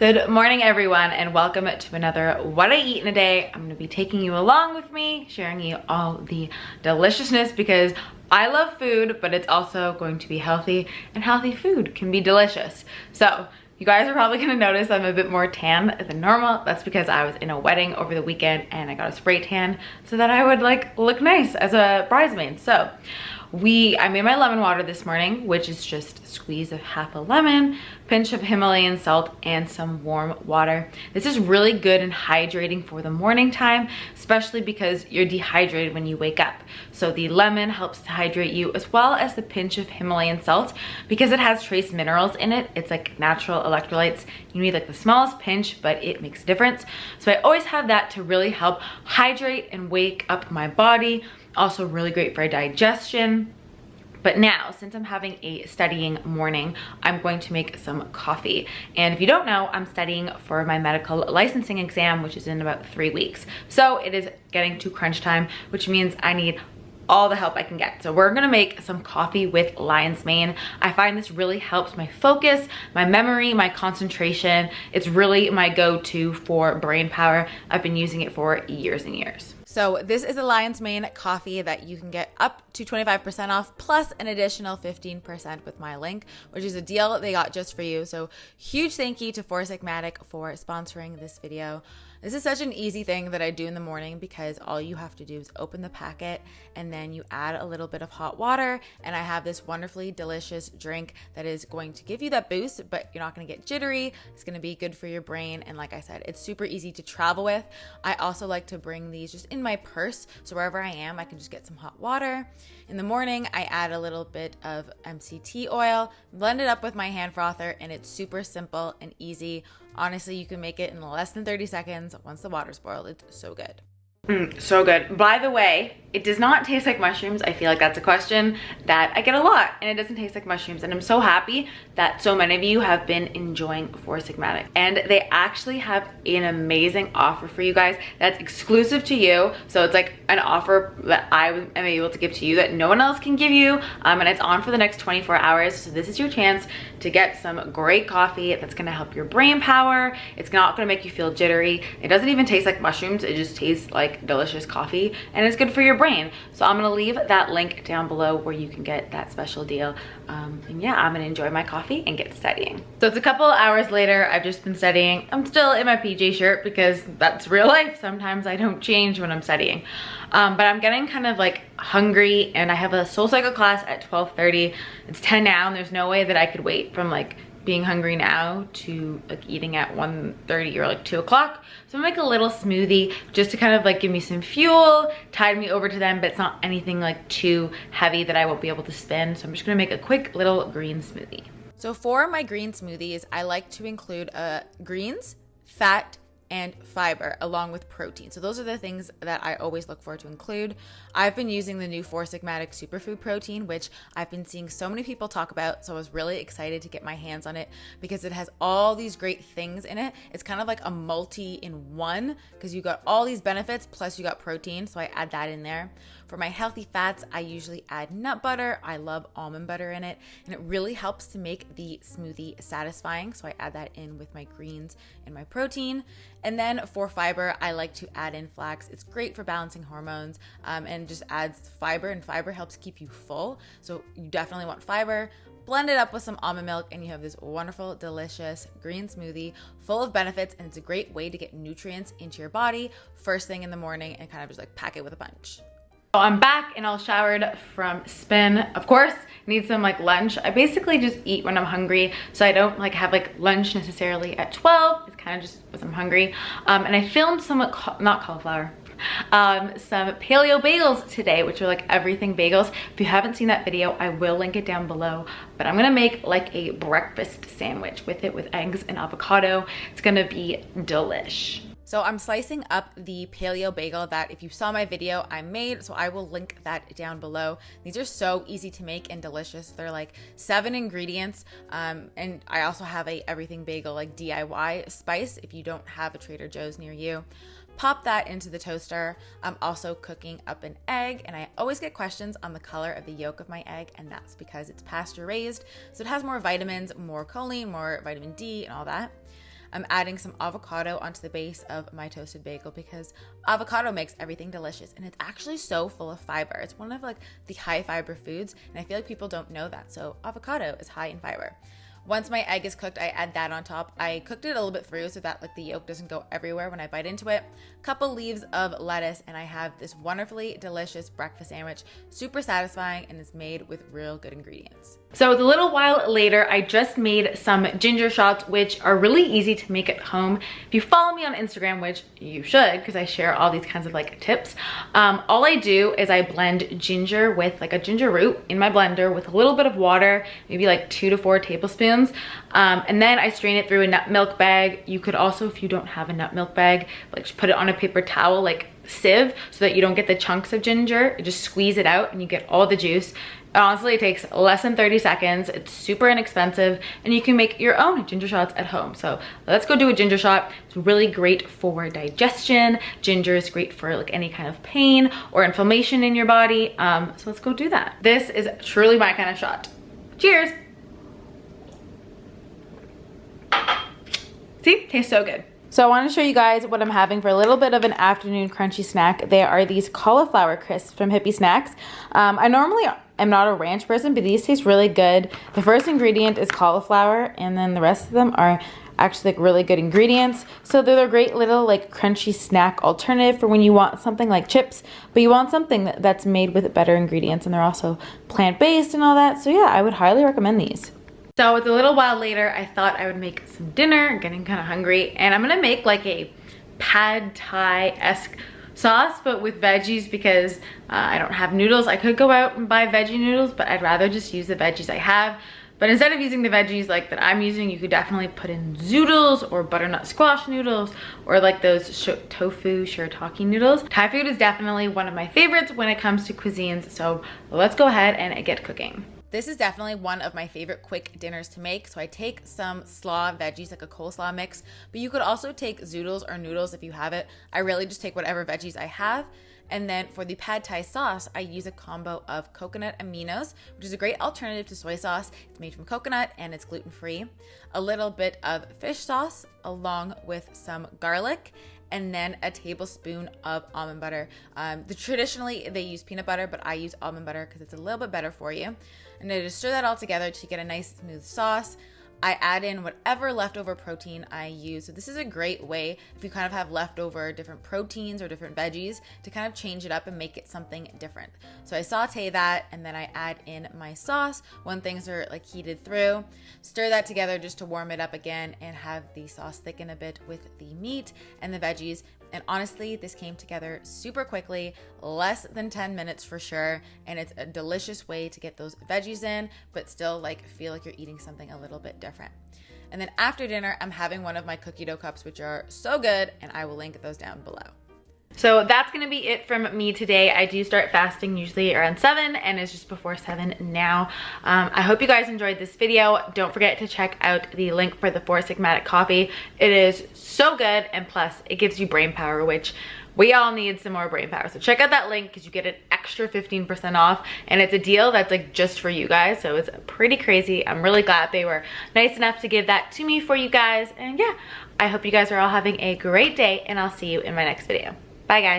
Good morning, everyone, and welcome to another What I Eat in a Day. I'm gonna be taking you along with me, sharing you all the deliciousness because I love food, but it's also going to be healthy, and healthy food can be delicious. So you guys are probably gonna notice I'm a bit more tan than normal. That's because I was in a wedding over the weekend and I got a spray tan so that I would look nice as a bridesmaid. So I made my lemon water this morning, which is just a squeeze of half a lemon, pinch of Himalayan salt, and some warm water. This is really good and hydrating for the morning time, especially because you're dehydrated when you wake up. So the lemon helps to hydrate you, as well as the pinch of Himalayan salt, because it has trace minerals in it. It's like natural electrolytes. You need like the smallest pinch, but it makes a difference. So I always have that to really help hydrate and wake up my body. Also really great for digestion. But now, since I'm having a studying morning, I'm going to make some coffee. And if you don't know, I'm studying for my medical licensing exam, which is in about 3 weeks. So it is getting to crunch time, which means I need all the help I can get. So we're gonna make some coffee with lion's mane. I find this really helps my focus, my memory, my concentration. It's really my go-to for brain power. I've been using it for years and years. So this is a lion's mane coffee that you can get up to 25% off plus an additional 15% with my link, which is a deal they got just for you. So huge thank you to Four Sigmatic for sponsoring this video. This is such an easy thing that I do in the morning because all you have to do is open the packet and then you add a little bit of hot water, and I have this wonderfully delicious drink that is going to give you that boost, but you're not going to get jittery. It's going to be good for your brain, and like I said, it's super easy to travel with. I also like to bring these just in my purse, so wherever I am, I can just get some hot water. In the morning, I add a little bit of MCT oil, blend it up with my hand frother, and it's super simple and easy. Honestly, you can make it in less than 30 seconds once the water's boiled. It's so good. So good. By the way, it does not taste like mushrooms. I feel like that's a question that I get a lot, and it doesn't taste like mushrooms. And I'm so happy that so many of you have been enjoying Four Sigmatic. And they actually have an amazing offer for you guys that's exclusive to you. So it's like an offer that I am able to give to you that no one else can give you. And it's on for the next 24 hours. So this is your chance to get some great coffee that's gonna help your brain power. It's not gonna make you feel jittery. It doesn't even taste like mushrooms. It just tastes like delicious coffee, and it's good for your brain. So I'm gonna leave that link down below where you can get that special deal. And yeah, I'm gonna enjoy my coffee and get studying. So it's a couple hours later. I've just been studying. I'm still in my PJ shirt because that's real life. Sometimes I don't change when I'm studying. But I'm getting kind of hungry, and I have a soul cycle class at 12:30. It's 10 now, and there's no way that I could wait from being hungry now to eating at 1:30 or 2 o'clock. So I'm gonna make a little smoothie just to kind of give me some fuel, tide me over to them, but it's not anything too heavy that I won't be able to spin. So I'm just gonna make a quick little green smoothie. So for my green smoothies, I like to include greens, fat, and fiber along with protein. So those are the things that I always look for to include. I've been using the new Four Sigmatic Superfood Protein, which I've been seeing so many people talk about. So I was really excited to get my hands on it because it has all these great things in it. It's kind of like a multi-in-one because you got all these benefits plus you got protein. So I add that in there. For my healthy fats, I usually add nut butter. I love almond butter in it, and it really helps to make the smoothie satisfying. So I add that in with my greens and my protein. And then for fiber, I like to add in flax. It's great for balancing hormones and just adds fiber, and fiber helps keep you full. So you definitely want fiber. Blend it up with some almond milk, and you have this wonderful, delicious green smoothie full of benefits, and it's a great way to get nutrients into your body first thing in the morning and kind of just pack it with a punch. So I'm back and all showered from spin. Of course, need some lunch. I basically just eat when I'm hungry, so I don't have lunch necessarily at 12. It's kind of just because I'm hungry. And I filmed some, not cauliflower, some paleo bagels today, which are everything bagels. If you haven't seen that video, I will link it down below. But I'm gonna make a breakfast sandwich with it with eggs and avocado. It's gonna be delish. So I'm slicing up the paleo bagel that, if you saw my video, I made, so I will link that down below. These are so easy to make and delicious. They're 7 ingredients, and I also have a everything bagel DIY spice if you don't have a Trader Joe's near you. Pop that into the toaster. I'm also cooking up an egg, and I always get questions on the color of the yolk of my egg, and that's because it's pasture raised, so it has more vitamins, more choline, more vitamin D, and all that. I'm adding some avocado onto the base of my toasted bagel because avocado makes everything delicious, and it's actually so full of fiber. It's one of like the high fiber foods, and I feel like people don't know that. So avocado is high in fiber. Once my egg is cooked, I add that on top. I cooked it a little bit through so that like the yolk doesn't go everywhere when I bite into it. Couple leaves of lettuce, and I have this wonderfully delicious breakfast sandwich. Super satisfying, and it's made with real good ingredients. So it's a little while later, I just made some ginger shots, which are really easy to make at home. If you follow me on Instagram, which you should, because I share all these kinds of like tips, all I do is I blend ginger with like a ginger root in my blender with a little bit of water, maybe like 2 to 4 tablespoons. And then I strain it through a nut milk bag. You could also, if you don't have a nut milk bag, like just put it on a paper towel, like sieve, so that you don't get the chunks of ginger. Just squeeze it out and you get all the juice. Honestly, it takes less than 30 seconds. It's super inexpensive, and you can make your own ginger shots at home. So let's go do a ginger shot. It's really great for digestion. Ginger is great for like any kind of pain or inflammation in your body. So let's go do that. This is truly my kind of shot. Cheers. See, tastes so good. So I want to show you guys what I'm having for a little bit of an afternoon crunchy snack. They are these cauliflower crisps from Hippie Snacks. I normally am not a ranch person, but these taste really good. The first ingredient is cauliflower, and then the rest of them are actually like really good ingredients. So they're a great little like crunchy snack alternative for when you want something like chips, but you want something that's made with better ingredients, and they're also plant-based and all that. So yeah, I would highly recommend these. So it's a little while later, I thought I would make some dinner. I'm getting kind of hungry, and I'm gonna make like a pad thai-esque sauce, but with veggies, because I don't have noodles. I could go out and buy veggie noodles, but I'd rather just use the veggies I have. But instead of using the veggies like that I'm using, you could definitely put in zoodles or butternut squash noodles, or like those tofu shirataki noodles. Thai food is definitely one of my favorites when it comes to cuisines, so let's go ahead and get cooking. This is definitely one of my favorite quick dinners to make. So I take some slaw veggies, like a coleslaw mix, but you could also take zoodles or noodles if you have it. I really just take whatever veggies I have. And then for the pad thai sauce, I use a combo of coconut aminos, which is a great alternative to soy sauce. It's made from coconut and it's gluten-free. A little bit of fish sauce along with some garlic, and then a tablespoon of almond butter. Traditionally, they use peanut butter, but I use almond butter because it's a little bit better for you. And I just stir that all together to get a nice smooth sauce. I add in whatever leftover protein I use. So this is a great way if you kind of have leftover different proteins or different veggies to kind of change it up and make it something different. So I saute that, and then I add in my sauce when things are like heated through. Stir that together just to warm it up again and have the sauce thicken a bit with the meat and the veggies. And honestly, this came together super quickly, less than 10 minutes for sure. And it's a delicious way to get those veggies in, but still like feel like you're eating something a little bit different. And then after dinner, I'm having one of my cookie dough cups, which are so good, and I will link those down below. So that's gonna be it from me today. I do start fasting usually around 7, and it's just before 7 now. I hope you guys enjoyed this video. Don't forget to check out the link for the 4 Sigmatic coffee. It is so good, and plus it gives you brain power, which we all need some more brain power. So check out that link because you get an extra 15% off, and it's a deal that's like just for you guys. So it's pretty crazy. I'm really glad they were nice enough to give that to me for you guys. And yeah, I hope you guys are all having a great day, and I'll see you in my next video. Bye guys.